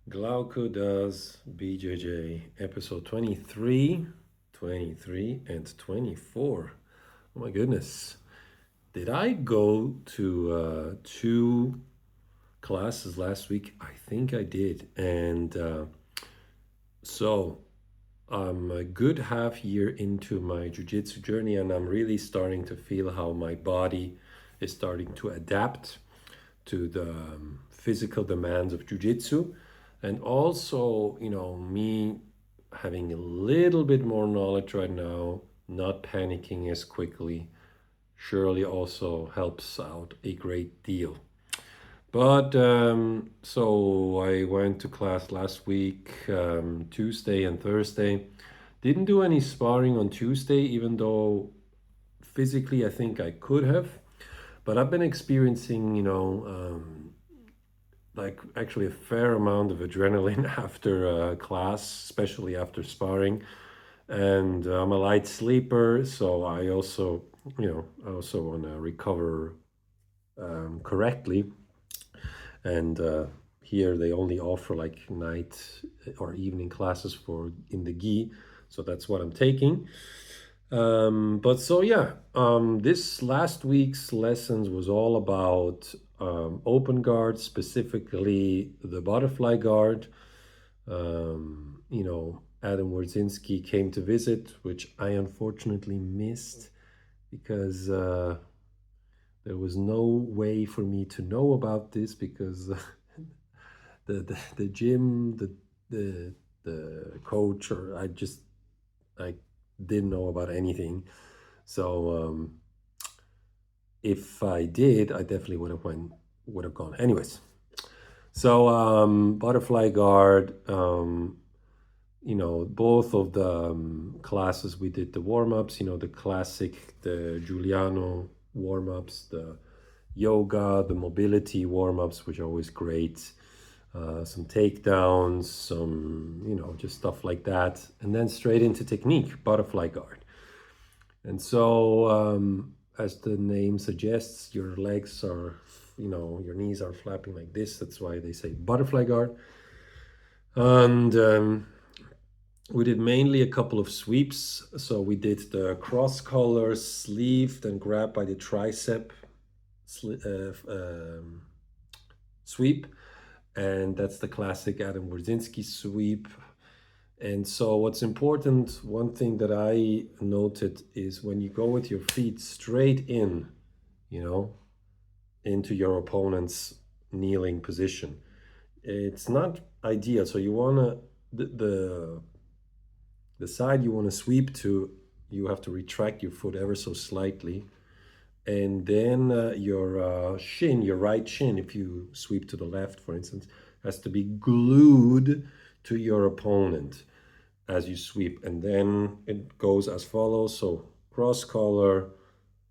Glauco does BJJ episode 23, 23, and 24. Oh my goodness. Did I go to two classes last week? I think I did. So I'm a good half year into my jiu-jitsu journey, and I'm really starting to feel how my body is starting to adapt to the physical demands of jiu-jitsu, and also me having a little bit more knowledge right now, not panicking as quickly, surely also helps out a great deal. But so I went to class last week, Tuesday and Thursday. Didn't do any sparring on Tuesday, even though physically I think I could have. But I've been experiencing, like actually a fair amount of adrenaline after class, especially after sparring. And I'm a light sleeper, so I also want to recover correctly. And here they only offer like night or evening classes for in the gi, so that's what I'm taking. But so yeah, this last week's lessons was all about open guard, specifically the butterfly guard. Adam Wardzinski came to visit, which I unfortunately missed because there was no way for me to know about this because the gym, the coach, or I didn't know about anything. So if I did, I definitely would have gone. Anyways, so butterfly guard. Both of the classes we did the warm ups. The classic, the Giuliano warm ups, the yoga, the mobility warm ups, which are always great. Some takedowns, some just stuff like that, and then straight into technique, butterfly guard. And so, as the name suggests, your legs are, your knees are flapping like this. That's why they say butterfly guard. And we did mainly a couple of sweeps. So we did the cross collar sleeve, then grab by the tricep sweep. And that's the classic Adam Wardzinski sweep. And so, what's important, one thing that I noted is when you go with your feet straight in, you know, into your opponent's kneeling position, it's not ideal. So you wanna the side you want to sweep to, you have to retract your foot ever so slightly, and then your shin, your right shin, if you sweep to the left, for instance, has to be glued to your opponent as you sweep, and then it goes as follows. So cross collar,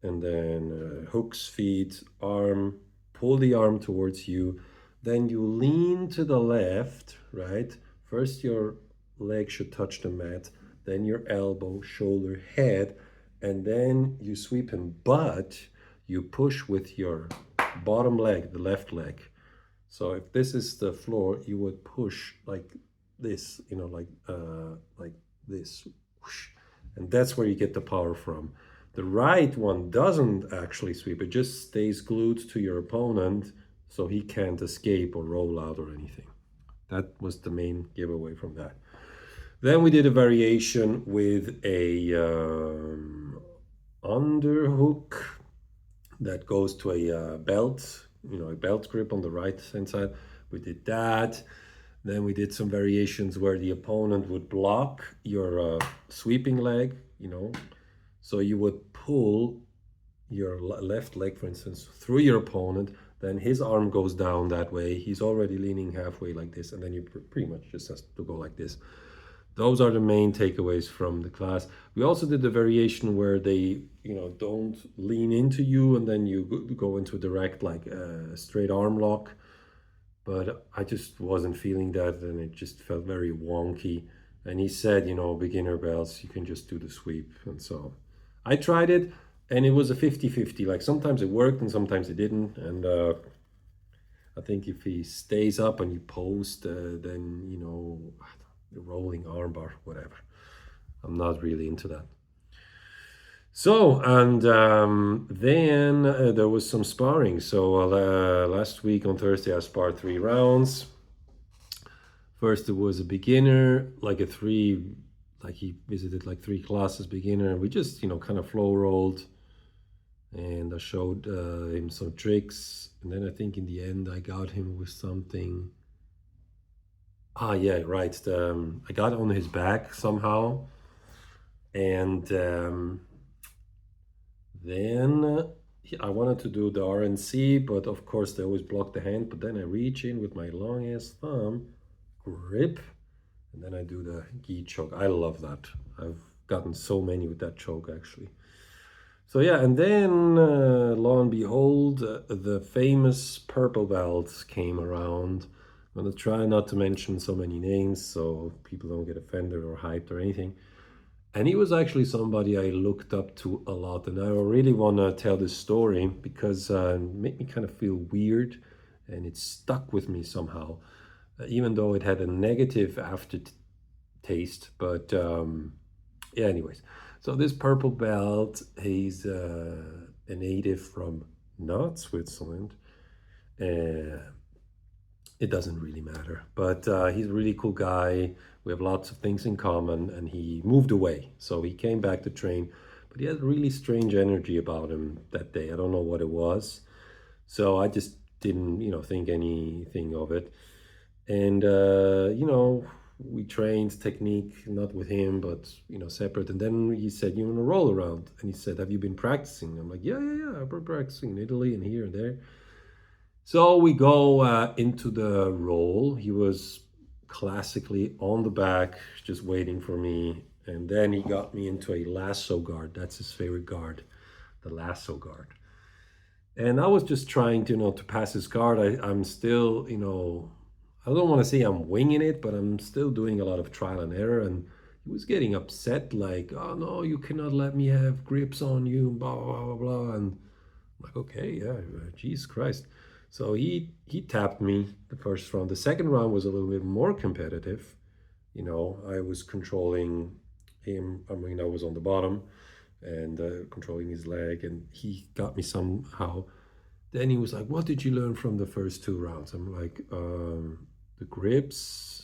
and then hooks feet, arm, pull the arm towards you, then you lean to the left, right? First your leg should touch the mat, then your elbow, shoulder, head, and then you sweep him, but you push with your bottom leg, the left leg. So if this is the floor, you would push like this, like this, whoosh, and that's where you get the power from. The right one doesn't actually sweep; it just stays glued to your opponent, so he can't escape or roll out or anything. That was the main giveaway from that. Then we did a variation with a underhook that goes to a belt, a belt grip on the right hand side. We did that. Then we did some variations where the opponent would block your sweeping leg, So you would pull your left leg, for instance, through your opponent. Then his arm goes down that way. He's already leaning halfway like this. And then you pretty much just has to go like this. Those are the main takeaways from the class. We also did the variation where they, don't lean into you and then you go into a direct, like straight arm lock. But I just wasn't feeling that, and it just felt very wonky. And he said, beginner belts, you can just do the sweep. And so I tried it, and it was a 50-50. Like sometimes it worked and sometimes it didn't. And I think if he stays up and you post, then, you know, the rolling armbar, whatever. I'm not really into that. So, and then there was some sparring. So last week on Thursday, I sparred 3 rounds. First, it was a beginner, like like he visited like 3 classes beginner. We just, you know, kind of flow rolled, and I showed him some tricks. And then I think in the end, I got him with something. Ah, yeah, right. I got on his back somehow, and then I wanted to do the RNC, but of course they always block the hand. But then I reach in with my long ass thumb, grip, and then I do the gi choke. I love that. I've gotten so many with that choke actually. So yeah, and then lo and behold, the famous purple belts came around. I'm gonna try not to mention so many names so people don't get offended or hyped or anything. And he was actually somebody I looked up to a lot, and I really want to tell this story because it made me kind of feel weird, and it stuck with me somehow, even though it had a negative aftertaste. But yeah, anyways. So this purple belt, he's a native from not Switzerland. Uh, it doesn't really matter, but he's a really cool guy. We have lots of things in common, and he moved away. So he came back to train, but he had really strange energy about him that day. I don't know what it was. So I just didn't, you know, think anything of it. And, you know, we trained technique, not with him, but, you know, separate. And then he said, you want to roll around? And he said, have you been practicing? I'm like, yeah. I've been practicing in Italy and here and there. So we go into the roll. He was classically on the back, just waiting for me. And then he got me into a lasso guard. That's his favorite guard, the lasso guard. And I was just trying to, you know, to pass his guard. I'm still, you know, I don't want to say I'm winging it, but I'm still doing a lot of trial and error. And he was getting upset, like, oh no, you cannot let me have grips on you, blah, blah, blah, blah. And I'm like, okay, yeah, Jesus Christ. So he tapped me the first round. The second round was a little bit more competitive. You know, I was controlling him. I mean, I was on the bottom and controlling his leg, and he got me somehow. Then he was like, what did you learn from the first 2 rounds? I'm like, the grips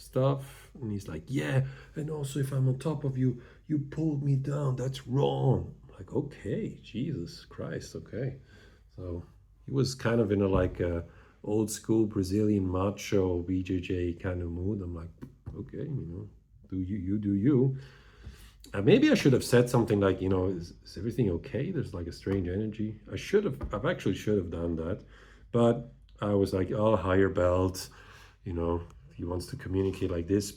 stuff. And he's like, yeah, and also if I'm on top of you, you pulled me down. That's wrong. I'm like, okay, Jesus Christ, okay. So he was kind of in a like a old school Brazilian macho BJJ kind of mood. I'm like, okay, you know, you do you. Maybe I should have said something like, you know, is everything okay? There's like a strange energy. I've actually should have done that. But I was like, oh, higher belt, you know, if he wants to communicate like this,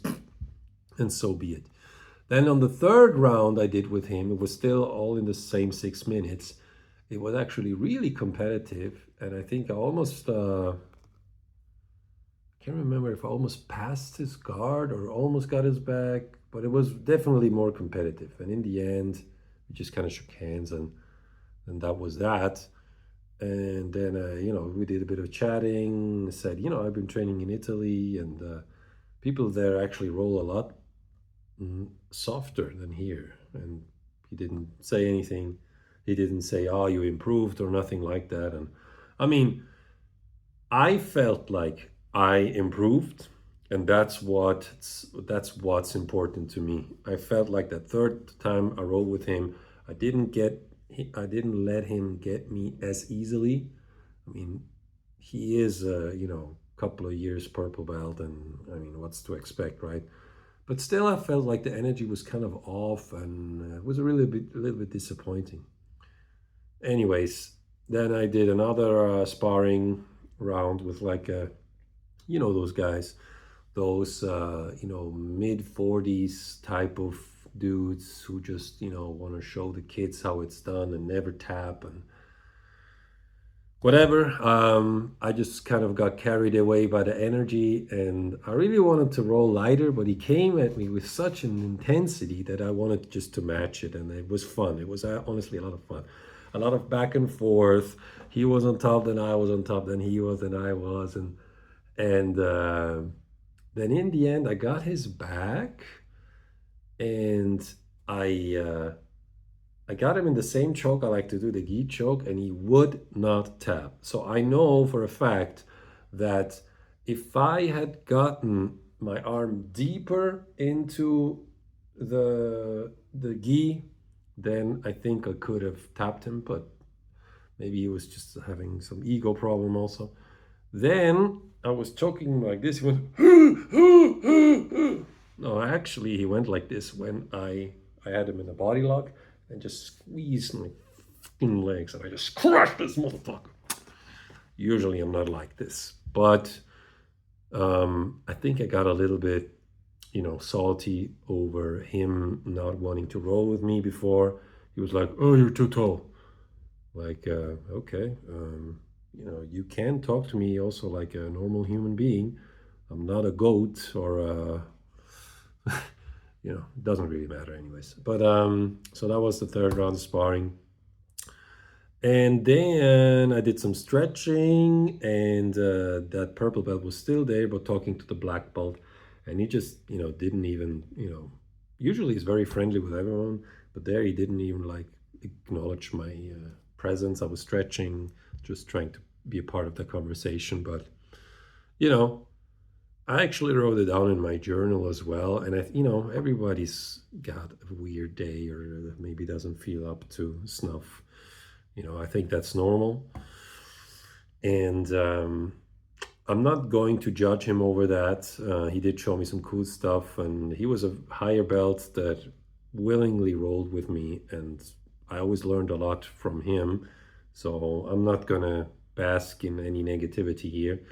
and so be it. Then on the third round I did with him, it was still all in the same 6 minutes. It was actually really competitive. And I think I almost, can't remember if I almost passed his guard or almost got his back, but it was definitely more competitive. And in the end, we just kind of shook hands, and that was that. And then, you know, we did a bit of chatting. Said, you know, I've been training in Italy, and people there actually roll a lot softer than here. And he didn't say anything. He didn't say, oh, you improved or nothing like that. And I mean, I felt like I improved, and that's what's important to me. I felt like that third time I rolled with him, I didn't let him get me as easily. I mean, he is you know, a couple of years purple belt, and I mean, what's to expect, right? But still, I felt like the energy was kind of off, and it was a little bit disappointing. Anyways, then I did another sparring round with like you know, those guys, those you know, mid 40s type of dudes who just, you know, want to show the kids how it's done and never tap and whatever. I just kind of got carried away by the energy, and I really wanted to roll lighter, but he came at me with such an intensity that I wanted just to match it, and it was fun. It was honestly a lot of fun, a lot of back and forth. He was on top, then I was on top, then he was, then I was, and And then in the end, I got his back, and I uh, I got him in the same choke I like to do, the gi choke, and he would not tap. So I know for a fact that if I had gotten my arm deeper into the gi, then I think I could have tapped him, but maybe he was just having some ego problem also. Then I was choking like this. He went, no, actually, he went like this when I had him in a body lock and just squeezed my fucking legs, and I just crushed this motherfucker. Usually, I'm not like this, but I think I got a little bit, salty over him not wanting to roll with me before. He was like, "Oh, you're too tall." Like, okay, you can talk to me also like a normal human being. I'm not a goat or it doesn't really matter anyways. But so that was the third round of sparring. And then I did some stretching, and that purple belt was still there, but talking to the black belt. And he just, didn't even, usually he's very friendly with everyone, but there he didn't even like acknowledge my presence. I was stretching, just trying to be a part of the conversation. But, you know, I actually wrote it down in my journal as well. And everybody's got a weird day or maybe doesn't feel up to snuff. I think that's normal. And I'm not going to judge him over that. He did show me some cool stuff, and he was a higher belt that willingly rolled with me. And I always learned a lot from him. So I'm not going to bask in any negativity here.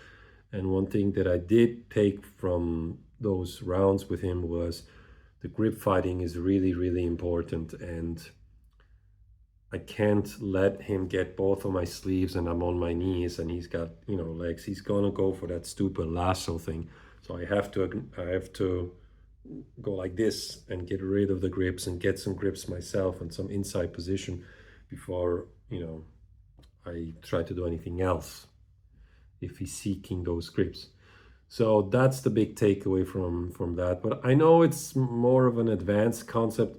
And one thing that I did take from those rounds with him was the grip fighting is really, really important. And I can't let him get both of my sleeves and I'm on my knees and he's got, legs. He's gonna go for that stupid lasso thing. So I have to go like this and get rid of the grips and get some grips myself and some inside position before, I try to do anything else if he's seeking those grips. So that's the big takeaway from that. But I know it's more of an advanced concept.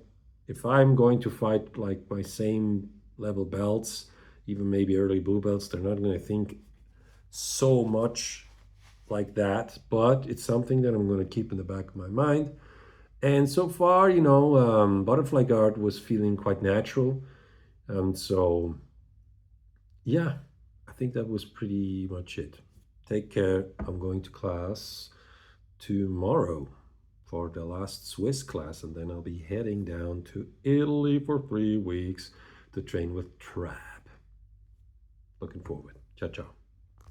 If I'm going to fight like my same level belts, even maybe early blue belts, they're not going to think so much like that. But it's something that I'm going to keep in the back of my mind. And so far, butterfly guard was feeling quite natural. So yeah, I think that was pretty much it. Take care. I'm going to class tomorrow for the last Swiss class, and then I'll be heading down to Italy for 3 weeks to train with Trab. Looking forward. Ciao, ciao.